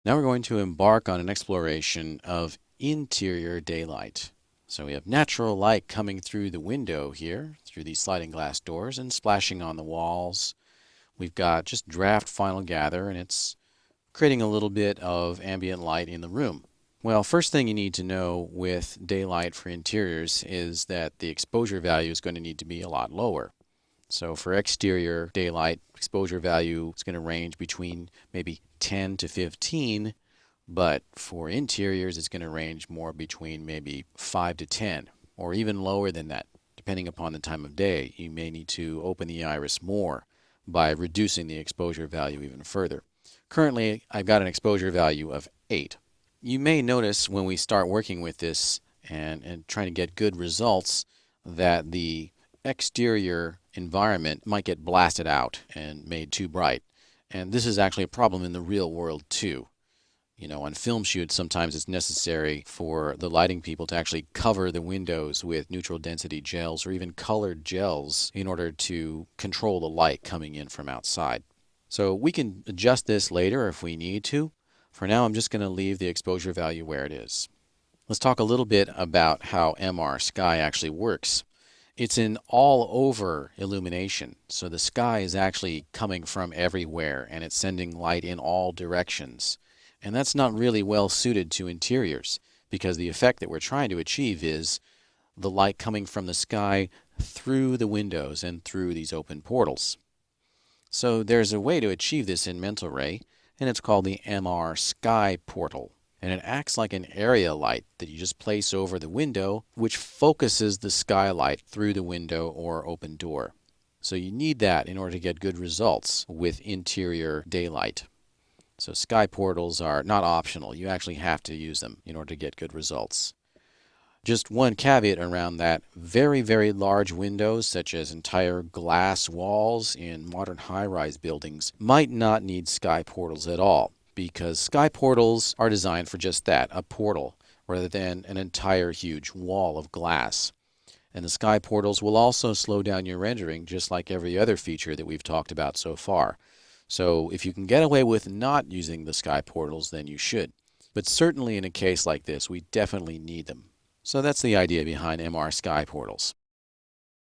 Now we're going to embark on an exploration of interior daylight. So we have natural light coming through the window here, through these sliding glass doors, and splashing on the walls. We've got just draft final gather, and it's creating a little bit of ambient light in the room. Well, first thing you need to know with daylight for interiors is that the exposure value is going to need to be a lot lower. So for exterior daylight, exposure value is going to range between maybe 10 to 15, but for interiors, it's going to range more between maybe 5 to 10, or even lower than that, depending upon the time of day. You may need to open the iris more by reducing the exposure value even further. Currently, I've got an exposure value of 8. You may notice when we start working with this and trying to get good results that the exterior environment might get blasted out and made too bright. And this is actually a problem in the real world too. On film shoots, sometimes it's necessary for the lighting people to actually cover the windows with neutral density gels or even colored gels in order to control the light coming in from outside. So we can adjust this later if we need to. For now, I'm just going to leave the exposure value where it is. Let's talk a little bit about how MR sky actually works. It's an all-over illumination, so the sky is actually coming from everywhere and it's sending light in all directions. And that's not really well suited to interiors because the effect that we're trying to achieve is the light coming from the sky through the windows and through these open portals. So there's a way to achieve this in mental ray, and it's called the MR sky portal. And it acts like an area light that you just place over the window, which focuses the skylight through the window or open door. So you need that in order to get good results with interior daylight. So sky portals are not optional. You actually have to use them in order to get good results. Just one caveat around that, very, very large windows, such as entire glass walls in modern high-rise buildings, might not need sky portals at all, because sky portals are designed for just that, a portal, rather than an entire huge wall of glass. And the sky portals will also slow down your rendering, just like every other feature that we've talked about so far. So if you can get away with not using the sky portals, then you should. But certainly in a case like this, we definitely need them. So that's the idea behind MR sky portals.